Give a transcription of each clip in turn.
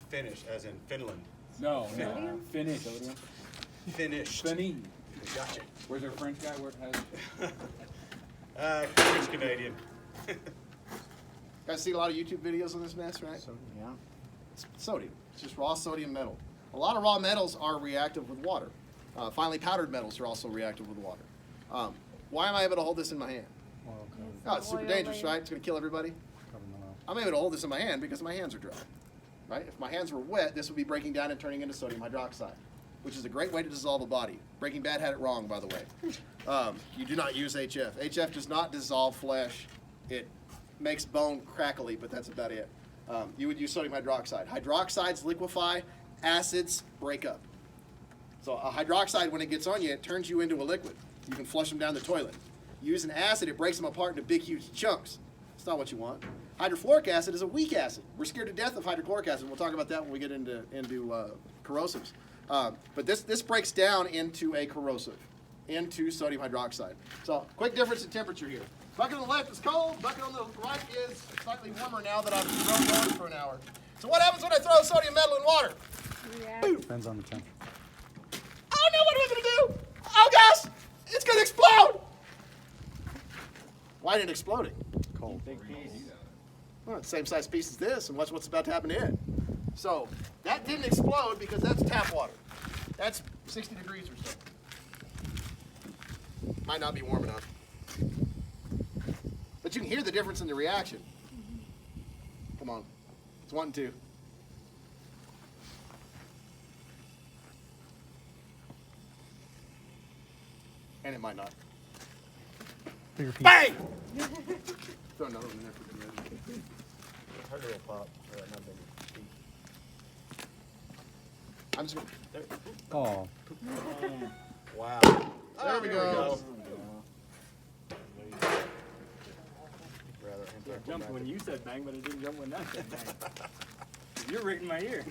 Finnish, as in Finland. No, Finnish. Finished. Finny. Gotcha. Where's our French guy? French Canadian. Guys see a lot of YouTube videos on this mess, right? Yeah. It's sodium. It's just raw sodium metal. A lot of raw metals are reactive with water. Finely powdered metals are also reactive with water. Why am I able to hold this in my hand? Oh, it's super dangerous, right? It's going to kill everybody. I'm able to hold this in my hand because my hands are dry, right? If my hands were wet, this would be breaking down and turning into sodium hydroxide, which is a great way to dissolve a body. Breaking Bad had it wrong, by the way. You do not use HF. HF does not dissolve flesh. It makes bone crackly, but that's about it. You would use sodium hydroxide. Hydroxides liquefy, acids break up. So a hydroxide, when it gets on you, it turns you into a liquid. You can flush them down the toilet. You use an acid, it breaks them apart into big, huge chunks. It's not what you want. Hydrofluoric acid is a weak acid. We're scared to death of hydrochloric acid. We'll talk about that when we get into corrosives. But this breaks down into a corrosive, into sodium hydroxide. So quick difference in temperature here. Bucket on the left is cold. Bucket on the right is slightly warmer now that I've thrown water for an hour. So what happens when I throw sodium metal in water? Boom. Depends on the temperature. Oh no, what am I going to do? Oh gosh, it's going to explode. Why did it explode? Cold. Well, it's the same size piece as this, and watch what's about to happen to it. So that didn't explode because that's tap water. That's 60 degrees or so. Might not be warm enough. But you can hear the difference in the reaction. Come on. It's 1 and 2. And it might not. Bigger piece. Bang! Throw another one in there for good measure. Hard to pop. I'm just gonna, Oh. Wow. there we go. Jumped when you said bang, but it didn't jump when I said bang. You're rigging my ear.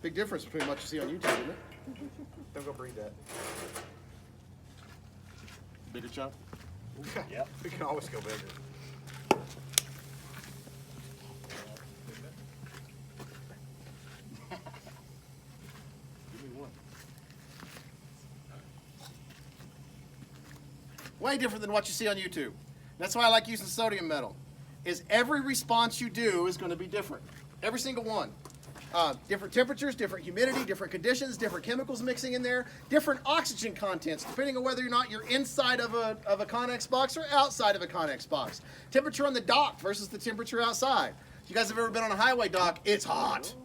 Big difference between what you see on YouTube, isn't it? Don't go breathe that. Bigger chunk. Yep. We can always go bigger. Way different than what you see on YouTube. That's why I like using sodium metal. Is every response you do is going to be different. Every single one. Different temperatures, different humidity, different conditions, different chemicals mixing in there, different oxygen contents, depending on whether or not you're inside of a Connex box or outside of a Connex box. Temperature on the dock versus the temperature outside. If you guys have ever been on a highway dock, it's hot.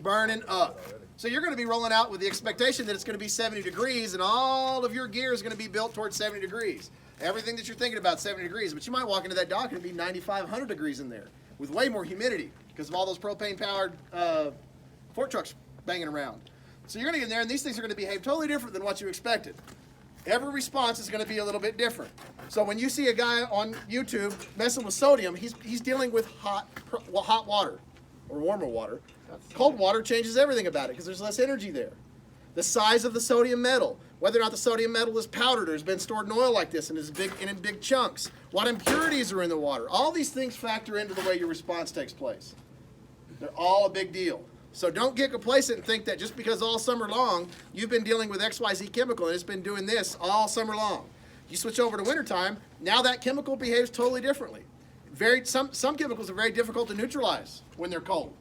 Burning up. So you're going to be rolling out with the expectation that it's going to be 70 degrees and all of your gear is going to be built towards 70 degrees. Everything that you're thinking about 70 degrees, but you might walk into that dock and it'd be 95, 100 degrees in there with way more humidity because of all those propane-powered fork trucks banging around. So you're going to get in there and these things are going to behave totally different than what you expected. Every response is going to be a little bit different. So when you see a guy on YouTube messing with sodium, he's dealing with hot water or warmer water. Cold water changes everything about it because there's less energy there. The size of the sodium metal, whether or not the sodium metal is powdered or has been stored in oil like this and is in big chunks, what impurities are in the water. All these things factor into the way your response takes place. They're all a big deal. So don't get complacent and think that just because all summer long you've been dealing with XYZ chemical and it's been doing this all summer long. You switch over to wintertime, now that chemical behaves totally differently. Some chemicals are very difficult to neutralize when they're cold.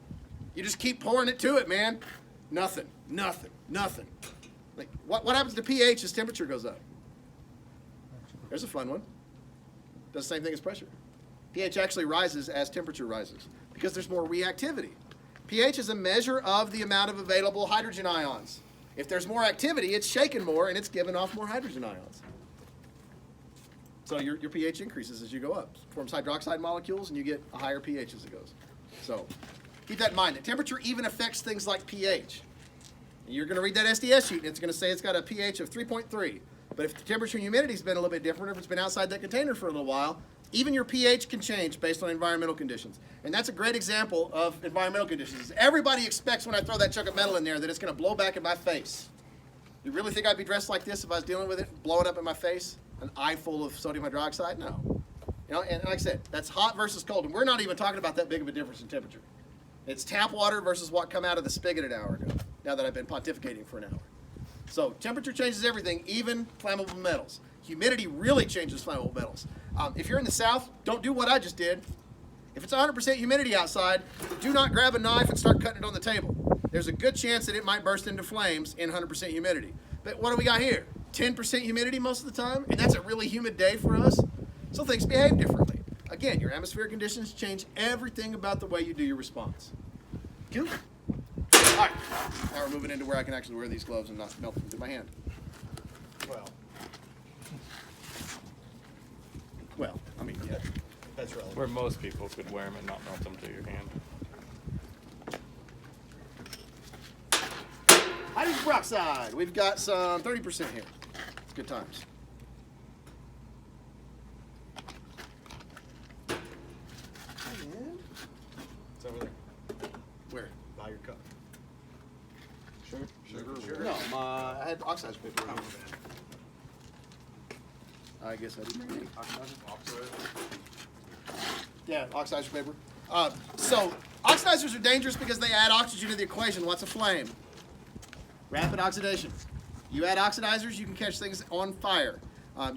You just keep pouring it to it, man. Nothing. Like, what happens to pH as temperature goes up? There's a fun one. Does the same thing as pressure. pH actually rises as temperature rises because there's more reactivity. pH is a measure of the amount of available hydrogen ions. If there's more activity, it's shaken more and it's giving off more hydrogen ions. So your pH increases as you go up. It forms hydroxide molecules and you get a higher pH as it goes. So keep that in mind. The temperature even affects things like pH. You're going to read that SDS sheet and it's going to say it's got a pH of 3.3. But if the temperature and humidity has been a little bit different, if it's been outside that container for a little while, even your pH can change based on environmental conditions. And that's a great example of environmental conditions. Everybody expects when I throw that chunk of metal in there that it's going to blow back in my face. You really think I'd be dressed like this if I was dealing with it blowing up in my face? An eye full of sodium hydroxide? No. You know, and like I said, that's hot versus cold, and we're not even talking about that big of a difference in temperature. It's tap water versus what come out of the spigot an hour ago, now that I've been pontificating for an hour. So temperature changes everything, even flammable metals. Humidity really changes flammable metals. If you're in the South, don't do what I just did. If it's 100% humidity outside, do not grab a knife and start cutting it on the table. There's a good chance that it might burst into flames in 100% humidity. But what do we got here? 10% humidity most of the time, and that's a really humid day for us. So things behave differently. Again, your atmospheric conditions change everything about the way you do your response. Cool. All right, now we're moving into where I can actually wear these gloves and not melt them through my hand. Well, I mean, yeah. That's relevant. Where most people could wear them and not melt them to your hand. Hydrogen peroxide. We've got some 30% here. It's good times. It's over there. Where? By your cup. Sugar. No, I had oxidizer paper. Oh, in here. I guess I didn't bring any. Yeah, oxidizer paper. So oxidizers are dangerous because they add oxygen to the equation. What's a flame? Rapid oxidation. You add oxidizers, you can catch things on fire.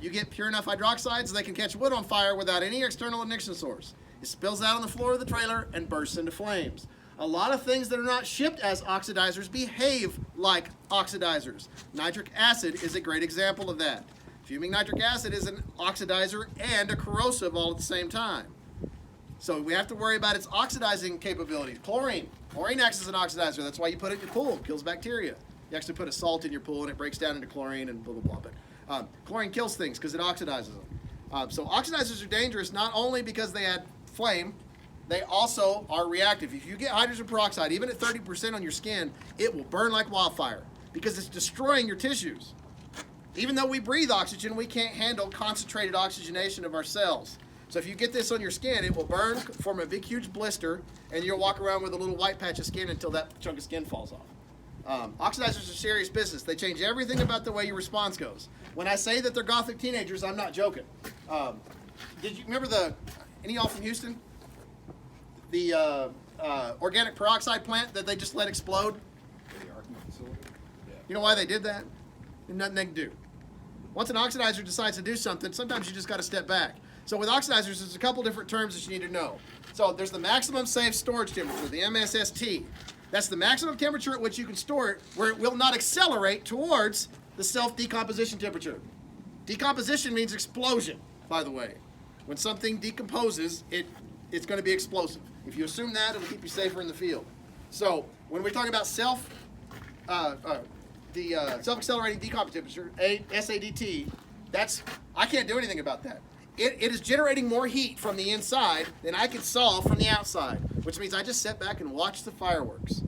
You get pure enough hydroxides, they can catch wood on fire without any external ignition source. It spills out on the floor of the trailer and bursts into flames. A lot of things that are not shipped as oxidizers behave like oxidizers. Nitric acid is a great example of that. Fuming nitric acid is an oxidizer and a corrosive all at the same time. So we have to worry about its oxidizing capabilities. Chlorine. Chlorine acts as an oxidizer. That's why you put it in your pool. It kills bacteria. You actually put a salt in your pool and it breaks down into chlorine and blah, blah, blah. But chlorine kills things because it oxidizes them. So oxidizers are dangerous not only because they add flame, they also are reactive. If you get hydrogen peroxide, even at 30% on your skin, it will burn like wildfire because it's destroying your tissues. Even though we breathe oxygen, we can't handle concentrated oxygenation of our cells. So if you get this on your skin, it will burn, form a big, huge blister, and you'll walk around with a little white patch of skin until that chunk of skin falls off. Oxidizers are serious business. They change everything about the way your response goes. When I say that they're gothic teenagers, I'm not joking. Did you remember any of y'all from Houston? The organic peroxide plant that they just let explode? You know why they did that? There's nothing they can do. Once an oxidizer decides to do something, sometimes you just got to step back. So with oxidizers, there's a couple different terms that you need to know. So there's the maximum safe storage temperature, the MSST. That's the maximum temperature at which you can store it where it will not accelerate towards the self-decomposition temperature. Decomposition means explosion, by the way. When something decomposes, it's going to be explosive. If you assume that, it'll keep you safer in the field. So when we're talking about self-accelerating decomposition temperature, SADT, I can't do anything about that. It is generating more heat from the inside than I can solve from the outside, which means I just sit back and watch the fireworks.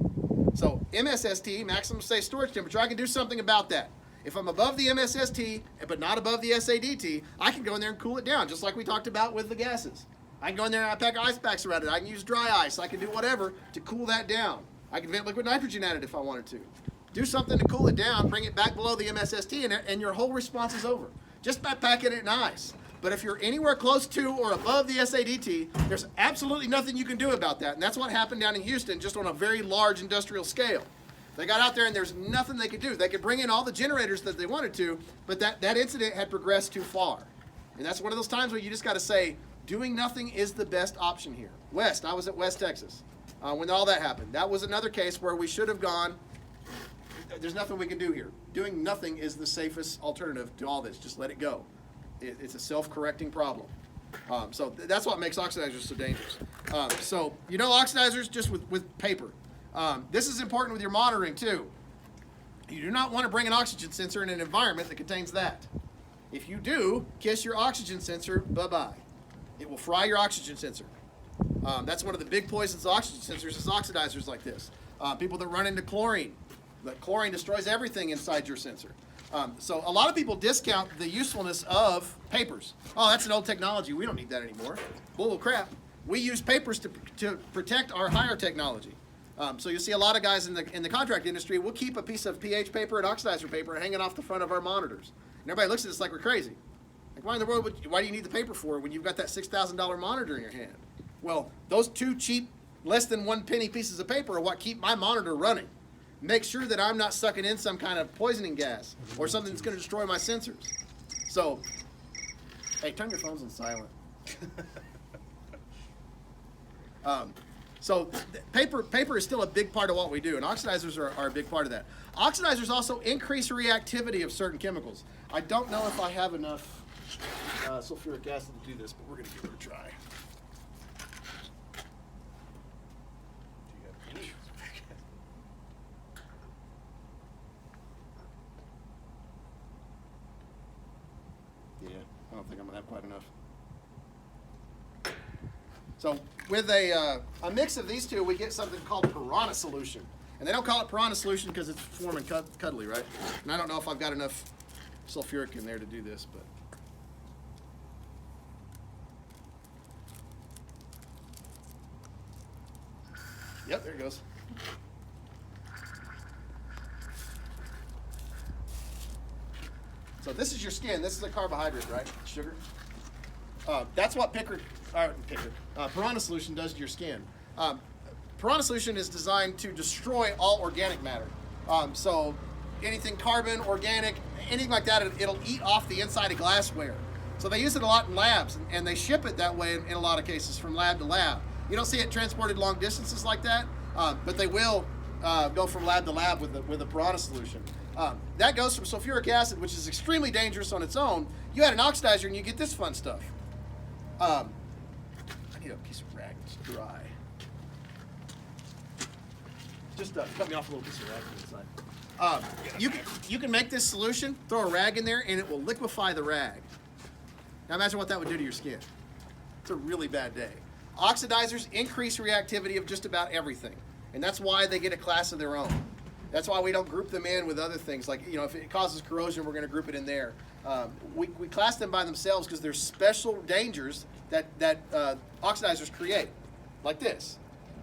So MSST, maximum safe storage temperature, I can do something about that. If I'm above the MSST, but not above the SADT, I can go in there and cool it down, just like we talked about with the gases. I can go in there and I pack ice packs around it. I can use dry ice. I can do whatever to cool that down. I can vent liquid nitrogen at it if I wanted to. Do something to cool it down, bring it back below the MSST, and your whole response is over, just by packing it in ice. But if you're anywhere close to or above the SADT, there's absolutely nothing you can do about that. And that's what happened down in Houston, just on a very large industrial scale. They got out there and there's nothing they could do. They could bring in all the generators that they wanted to, but that incident had progressed too far. And that's one of those times where you just got to say, doing nothing is the best option here. I was at West Texas when all that happened. That was another case where we should have gone, there's nothing we can do here. Doing nothing is the safest alternative to all this. Just let it go. It's a self-correcting problem. So that's what makes oxidizers so dangerous. So you know oxidizers just with paper. This is important with your monitoring too. You do not want to bring an oxygen sensor in an environment that contains that. If you do, kiss your oxygen sensor, bye-bye. It will fry your oxygen sensor. That's one of the big poisons of oxygen sensors is oxidizers like this. People that run into chlorine. Chlorine destroys everything inside your sensor. So a lot of people discount the usefulness of papers. Oh, that's an old technology. We don't need that anymore. Bull crap. We use papers to protect our higher technology. So you'll see a lot of guys in the contract industry will keep a piece of pH paper and oxidizer paper hanging off the front of our monitors. And everybody looks at us like we're crazy. Like, why in the world why do you need the paper for it when you've got that $6,000 monitor in your hand? Well, those two cheap, less than 1 penny pieces of paper are what keep my monitor running. Make sure that I'm not sucking in some kind of poisoning gas or something that's going to destroy my sensors. So, hey, turn your phones on silent. Paper is still a big part of what we do, and oxidizers are a big part of that. Oxidizers also increase the reactivity of certain chemicals. I don't know if I have enough sulfuric acid to do this, but we're going to give it a try. Yeah, I don't think I'm going to have quite enough. So with a mix of these two, we get something called piranha solution. And they don't call it piranha solution because it's warm and cuddly, right? And I don't know if I've got enough sulfuric in there to do this, but. Yep, there it goes. So this is your skin. This is a carbohydrate, right? Sugar. That's what Piranha solution does to your skin. Piranha solution is designed to destroy all organic matter. So anything carbon, organic, anything like that, it'll eat off the inside of glassware. So they use it a lot in labs, and they ship it that way in a lot of cases from lab to lab. You don't see it transported long distances like that, but they will go from lab to lab with a Piranha solution. That goes from sulfuric acid, which is extremely dangerous on its own. You add an oxidizer and you get this fun stuff. I need a piece of rag that's dry. Just cut me off a little piece of rag on the side. You can make this solution, throw a rag in there, and it will liquefy the rag. Now imagine what that would do to your skin. It's a really bad day. Oxidizers increase reactivity of just about everything, and that's why they get a class of their own. That's why we don't group them in with other things. Like, if it causes corrosion, we're going to group it in there. We class them by themselves because there's special dangers that oxidizers create, like this.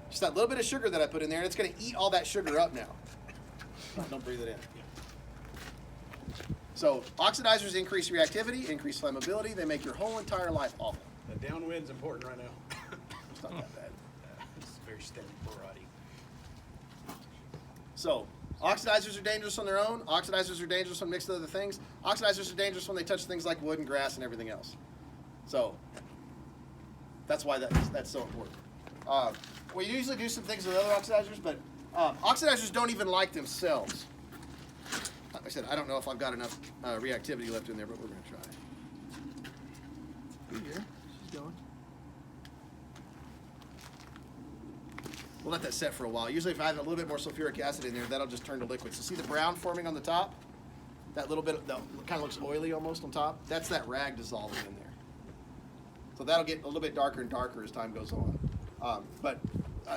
Just that little bit of sugar that I put in there, and it's going to eat all that sugar up now. Don't breathe it in. So oxidizers increase reactivity, increase flammability. They make your whole entire life awful. The downwind's important right now. It's not that bad. It's very steady variety. So, oxidizers are dangerous on their own. Oxidizers are dangerous when mixed with other things. Oxidizers are dangerous when they touch things like wood and grass and everything else. So, that's why that's so important. We usually do some things with other oxidizers, but oxidizers don't even like themselves. Like I said, I don't know if I've got enough reactivity left in there, but we're going to try. Here, she's going. We'll let that set for a while. Usually if I have a little bit more sulfuric acid in there, that'll just turn to liquid. So see the brown forming on the top? That little bit that kind of looks oily almost on top? That's that rag dissolving in there. So that'll get a little bit darker and darker as time goes on. But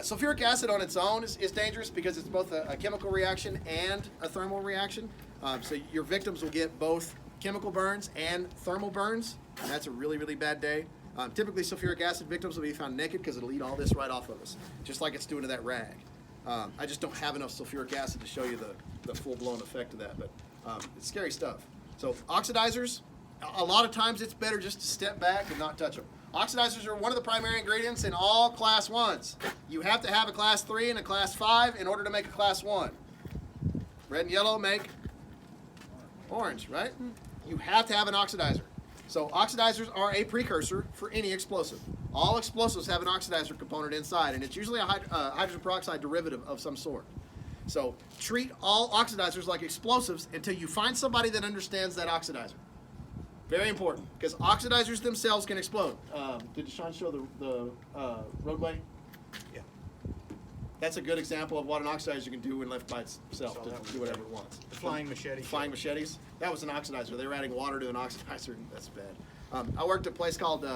sulfuric acid on its own is dangerous because it's both a chemical reaction and a thermal reaction. So your victims will get both chemical burns and thermal burns, and that's a really, really bad day. Typically, sulfuric acid victims will be found naked because it'll eat all this right off of us, just like it's doing to that rag. I just don't have enough sulfuric acid to show you the full-blown effect of that, but it's scary stuff. So oxidizers, a lot of times it's better just to step back and not touch them. Oxidizers are one of the primary ingredients in all class 1s. You have to have a class 3 and a class 5 in order to make a class 1. Red and yellow make orange, right? You have to have an oxidizer. So oxidizers are a precursor for any explosive. All explosives have an oxidizer component inside, and it's usually a hydrogen peroxide derivative of some sort. So treat all oxidizers like explosives until you find somebody that understands that oxidizer. Very important, because oxidizers themselves can explode. Did Sean show the roadway? Yeah. That's a good example of what an oxidizer can do when left by itself to do whatever it wants. The flying machete. Flying machetes. That was an oxidizer. They were adding water to an oxidizer. And that's bad. I worked at a place called